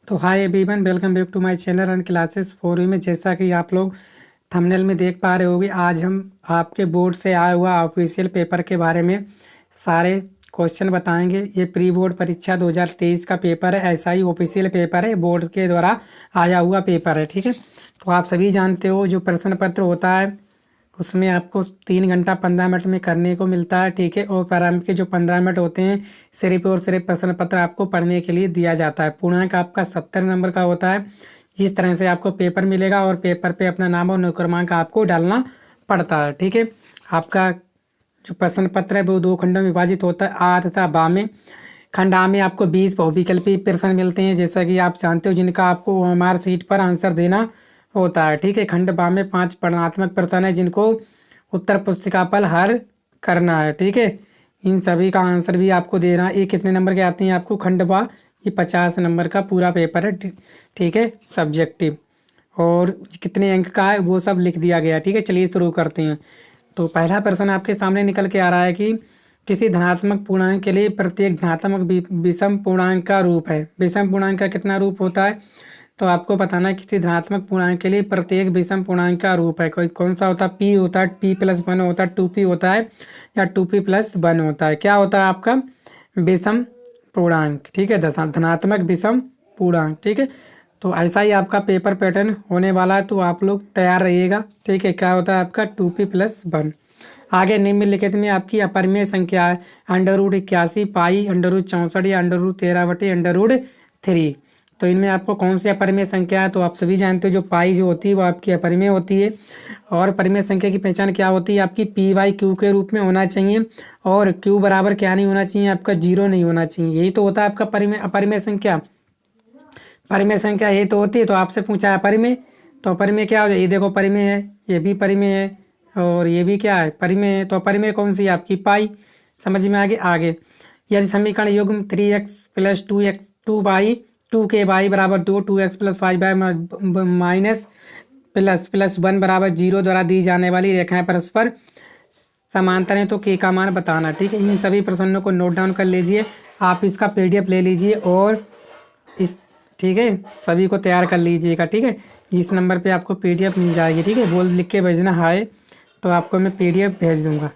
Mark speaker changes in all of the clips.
Speaker 1: तो hi everyone, welcome back to my channel and classes for you में। जैसा कि आप लोग थंबनेल में देख पा रहे होंगे, आज हम आपके बोर्ड से आया हुआ ऑफिशियल पेपर के बारे में सारे क्वेश्चन बताएंगे। ये प्री बोर्ड परीक्षा 2023 का पेपर है, ऐसा ही ऑफिशियल पेपर है, बोर्ड के द्वारा आया हुआ पेपर है। ठीक है, तो आप सभी जानते हो जो प्रश्न पत्र होता है उसमें आपको 3 घंटा 15 मिनट में करने को मिलता है। ठीक है, और प्रारंभ के जो 15 मिनट होते हैं सिर्फ और सिर्फ प्रश्न पत्र आपको पढ़ने के लिए दिया जाता है। पूर्णांक आपका 70 नंबर का होता है। इस तरह से आपको पेपर मिलेगा और पेपर पे अपना नाम और क्रमांक आपको डालना पड़ता है। ठीक है, आपका जो प्रश्न पत्र है वो 2 खंडों में विभाजित होता है, आ तथा बा में। खंड आ में आपको 20 बहुविकल्पी प्रश्न मिलते हैं, जैसा कि आप जानते हो, जिनका आपको ओएमआर सीट पर आंसर देना होता है। ठीक है, खंड बा में 5 वर्णनात्मक प्रश्न है जिनको उत्तर पुस्तिका पर हल करना है। ठीक है, इन सभी का आंसर भी आपको देना है। ये कितने नंबर के आते हैं आपको खंड बा? ये 50 नंबर का पूरा पेपर है। ठीक है, सब्जेक्टिव, और कितने अंक का है वो सब लिख दिया गया। ठीक है, चलिए शुरू करते हैं। तो पहला प्रश्न आपके सामने निकल के आ रहा है कि किसी धनात्मक पूर्णांक के लिए प्रत्येक धनात्मक विषम पूर्णांक का रूप है। विषम पूर्णांक का कितना रूप होता है? तो आपको बताना है किसी धनात्मक पूर्णांक के लिए प्रत्येक विषम पूर्णांक का रूप है। कोई कौन सा होता है? पी होता है, p+1 होता है, 2p होता है, या 2p+1 होता है। क्या होता है आपका? विषम पूर्णांक। ठीक है, धनात्मक विषम पूर्णांक। ठीक है, तो ऐसा ही आपका पेपर पैटर्न होने वाला है, तो आप लोग तैयार रहिएगा। ठीक है, क्या होता है आपका? 2p+1। आगे निम्नलिखित में आपकी अपरिमेय संख्या है √81, पाई, √64 या √13/√3। तो इनमें आपको कौन सी अपरिमेय संख्या है? तो आप सभी जानते हो जो पाई जो होती है वो आपकी अपरिमेय होती है। और परिमेय संख्या की पहचान क्या होती है आपकी? p/q के रूप में होना चाहिए, और q बराबर क्या नहीं होना चाहिए आपका? 0 नहीं होना चाहिए। यही तो होता है आपका परिमेय अपरिमेय संख्या। परिमेय संख्या यही तो होती है। तो आपसे पूछा है परिमेय, तो परिमेय क्या हो जाए? ये देखो परिमेय है, ये भी परिमेय है, और ये भी क्या है? परिमेय है। तो अपरिमेय कौन सी है आपकी? पाई। समझ में आगे यदि समीकरण युग्म 3x + 2x 2 बराबर 2, 2x + 5y माइनस ++1 बराबर 0 द्वारा दी जाने वाली रेखाएं परस्पर समांतर हैं तो के का मान बताना। ठीक है, इन सभी प्रश्नों को नोट डाउन कर लीजिए। आप इसका पीडीएफ ले लीजिए और इस ठीक है सभी को तैयार कर लीजिएगा। ठीक है, इस नंबर पे आपको पीडीएफ मिल जाएगी। ठीक है, बोल लिख के भेजना हाय, तो आपको मैं पीडीएफ भेज दूंगा।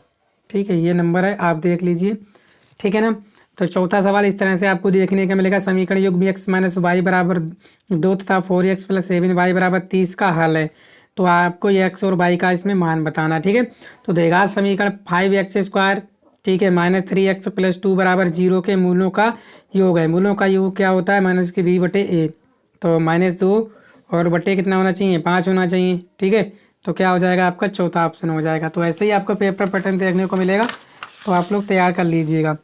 Speaker 1: ठीक है, ये नंबर है, आप देख लीजिए। ठीक है ना। तो चौथा सवाल इस तरह से आपको देखने का मिलेगा, समीकरण युग्म x - y बराबर 2 तथा 4x + 7y बराबर 30 का हल है। तो आपको ये x और y का इसमें मान बताना। ठीक है, तो देगा समीकरण 5x², ठीक है, -3x + 2 बराबर 0 के मूलों का योग है। मूलों का योग क्या होता है? -b/a। तो -2 और बटे कितना होना चाहिए? 5 होना चाहिए। ठीक है, तो क्या हो जाएगा आपका? चौथा ऑप्शन हो जाएगा। तो ऐसे ही आपको पेपर पैटर्न देखने को मिलेगा, तो आप लोग तैयार कर लीजिएगा।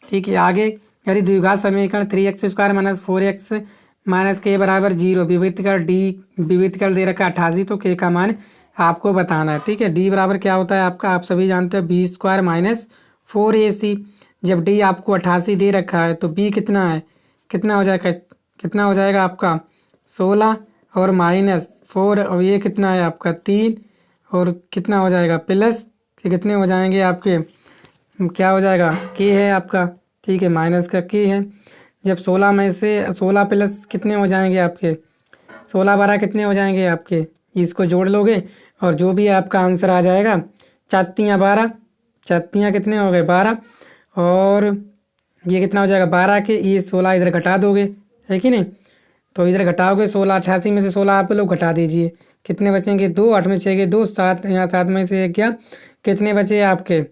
Speaker 1: ठीक है, आगे यदि द्विघात समीकरण 3x² - 4x - k बराबर 0 विविध कर दे रखा 88, तो k का मान आपको बताना है। ठीक है, d बराबर क्या होता है आपका? आप सभी जानते हो, b² - 4ac। जब d आपको 88 दे रखा है तो b कितना है? कितना हो जाएगा? कितना हो जाएगा आपका? 16 और -4, और ये कितना है आपका? 3, और कितना हो जाएगा? प्लस के कितने हो जाएंगे आपके? क्या हो जाएगा? के है आपका। ठीक है, माइनस का के है। जब 16 में से 16 प्लस कितने हो जाएंगे आपके? 16 12 कितने हो जाएंगे आपके? इसको जोड़ लोगे और जो भी आपका आंसर आ जाएगा, 4 12, 4 कितने हो गए? 12, और ये कितना हो जाएगा? 12 के ये 16 इधर घटा दोगे, है कि नहीं? तो इधर घटाओगे 16, 88 में से 16 आप लोग घटा दीजिए, कितने बचेंगे? 2, 8 में 6 के 2, 7, यहाँ 7 में से 1 गया, कितने बचे आपके?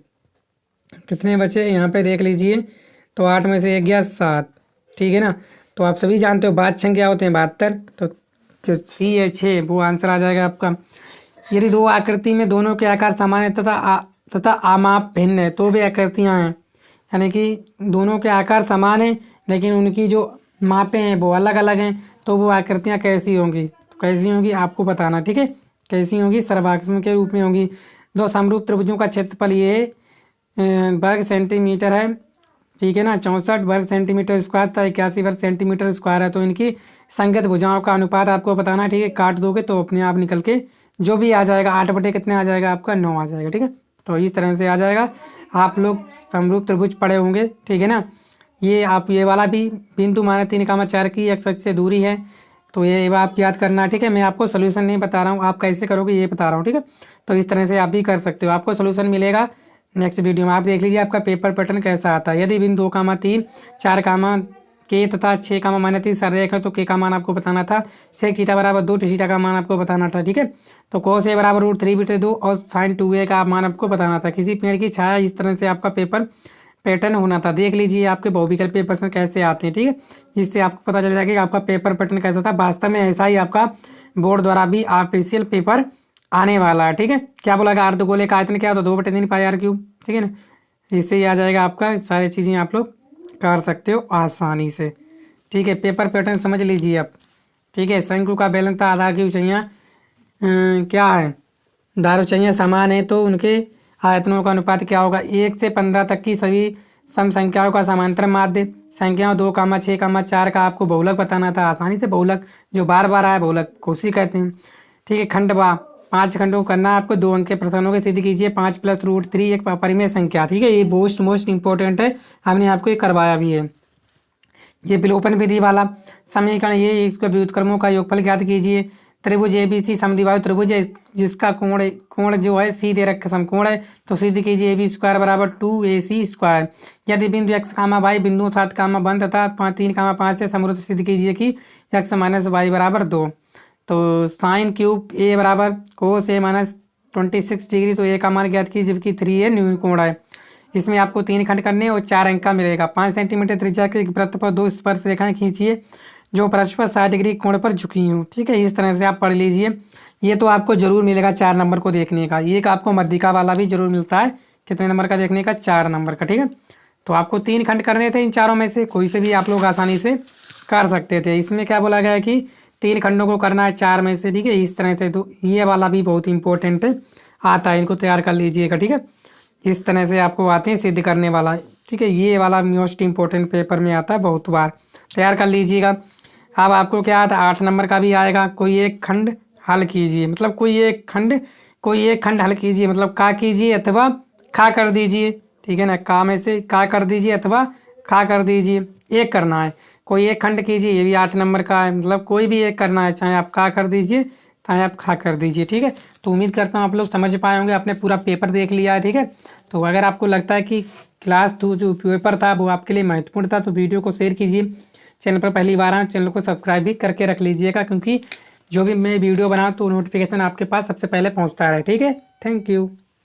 Speaker 1: कितने बचे यहाँ पे देख लीजिए। तो 8 में से 1 गया 7। ठीक है ना। तो आप सभी जानते हो 5 क्या होते हैं? 72। तो जो सी है 6, वो आंसर आ जाएगा आपका। यदि दो आकृति में दोनों के आकार समान है तथा आमाप भिन्न है तो वे आकृतियाँ हैं। यानी कि दोनों के आकार समान है लेकिन उनकी जो मापें हैं वो अलग अलग हैं, तो वो आकृतियाँ कैसी होंगी? तो कैसी होंगी आपको बताना। ठीक है, कैसी होंगी? सर्वाक्षम के रूप में होंगी। दो समरूप त्रिभुजों का क्षेत्रफल ये वर्ग सेंटीमीटर है। ठीक है ना, 64 वर्ग सेंटीमीटर स्क्वायर था, 81 वर्ग सेंटीमीटर स्क्वायर है। तो इनकी संगत भुजाओं का अनुपात आपको बताना है। ठीक है, काट दोगे तो अपने आप निकल के जो भी आ जाएगा 8 बटे कितने आ जाएगा आपका? 9 आ जाएगा। ठीक है, तो इस तरह से आ जाएगा। आप लोग समरूप त्रिभुज पढ़े होंगे। ठीक है ना, ये आप ये वाला भी बिंदु माने 3,4 की एक्स अक्ष से दूरी है, तो ये आप याद करना, ठीक है। मैं आपको सोल्यूशन नहीं बता रहा हूँ, आप कैसे करोगे ये बता रहा हूँ, ठीक है। तो इस तरह से आप भी कर सकते हो, आपको सोल्यूशन मिलेगा नेक्स्ट वीडियो में। आप देख लीजिए आपका पेपर पैटर्न कैसा आता है। यदि बिंदु 2,3 4, के तथा 6, -3 सररेख है तो के का मान आपको बताना था। सेक थीटा बराबर 2 थीटा का मान आपको बताना था, ठीक है। तो कोस ए बराबर √3/2 और साइन 2a का मान आपको बताना था। किसी पेड़ की छाया, इस तरह से आपका पेपर पैटर्न होना था। देख लीजिए आपके बहुविकल्प पेपर कैसे आते हैं, ठीक है। इससे आपको पता चल जाएगा कि आपका पेपर पैटर्न कैसा था। वास्तव में ऐसा ही आपका बोर्ड द्वारा भी ऑफिशियल पेपर आने वाला है, ठीक है। क्या बोला गया, अर्धगोले का आयतन क्या होता है, 2/3 πr3, ठीक है ना। इससे ही आ जाएगा आपका, सारी चीज़ें आप लोग कर सकते हो आसानी से, ठीक है। पेपर पैटर्न समझ लीजिए आप, ठीक है। शंकु का बेलन था, आधार की ऊंचाइयाँ क्या है, दार ऊंचाइयाँ समान है तो उनके आयतनों का अनुपात क्या होगा। 1 से 15 तक की सभी सम संख्याओं का समांतर माध्य। संख्याओं 2, 6, 4 का आपको बहुलक बताना था। आसानी से बहुलक जो बार बार आया बहुलक को उसी कहते हैं, ठीक है। खंड बा 5 खंडों को करना आपको, 2 अंक के प्रश्नों के सिद्ध कीजिए। 5 + √3 एक अपरिमेय संख्या, ठीक है। ये मोस्ट इंपॉर्टेंट है, हमने आपको ये करवाया भी है। ये विलोपन विधि वाला समीकरण, ये इसको व्युत्क्रमों का योगफल ज्ञात कीजिए। त्रिभुज ABC समद्विबाहु त्रिभुज है, जिसका कोण जो है सी दे रखा समकोण है, तो सिद्ध कीजिए AB² = 2AC²। यदि बिंदु x, y बिंदुओं 7, 1 तथा 3, 5 से समरूप, सिद्ध कीजिए कि x - y = 2। तो साइन क्यूब A बराबर कोस A - 26 डिग्री, तो A का मान ज्ञात कीजिए, जबकि 3A न्यून कोण है। इसमें आपको 3 खंड करने और 4 अंक का मिलेगा। 5 सेंटीमीटर त्रिज्या के वृत्त पर 2 स्पर्श रेखाएं खींचिए जो परस्पर 60 डिग्री कोण पर झुकी हों, ठीक है। इस तरह से आप पढ़ लीजिए, ये तो आपको जरूर मिलेगा 4 नंबर को देखने का। एक आपको मध्यिका वाला भी जरूर मिलता है, कितने नंबर का देखने का, 4 नंबर का, ठीक है। तो आपको 3 खंड करने थे, इन चारों में से कोई से भी आप लोग आसानी से कर सकते थे। इसमें क्या बोला गया है कि 3 खंडों को करना है 4 में से, ठीक है। इस तरह से तो ये वाला भी बहुत इंपॉर्टेंट आता है, इनको तैयार कर लीजिएगा, ठीक है। इस तरह से आपको आते हैं सिद्ध करने वाला, ठीक है। ये वाला मोस्ट इंपॉर्टेंट पेपर में आता है, बहुत बार तैयार कर लीजिएगा। अब आपको क्या आता है, 8 नंबर का भी आएगा। कोई एक खंड हल कीजिए, मतलब कोई एक खंड हल कीजिए, मतलब का कीजिए अथवा खा कर दीजिए, ठीक है ना। का में से का कर दीजिए अथवा खा कर दीजिए, एक करना है। कोई एक खंड कीजिए, ये भी 8 नंबर का है, मतलब कोई भी एक करना है, चाहे आप का कर दीजिए चाहे आप खा कर दीजिए, ठीक है। तो उम्मीद करता हूँ आप लोग समझ पाए होंगे, आपने पूरा पेपर देख लिया है, ठीक है। तो अगर आपको लगता है कि क्लास 2 जो पेपर था वो आपके लिए महत्वपूर्ण था, तो वीडियो को शेयर कीजिए। चैनल पर पहली बार आए, चैनल को सब्सक्राइब भी करके रख लीजिएगा, क्योंकि जो भी मैं वीडियो बनाऊँ तो नोटिफिकेशन आपके पास सबसे पहले पहुँचता रहे, ठीक है। Thank you.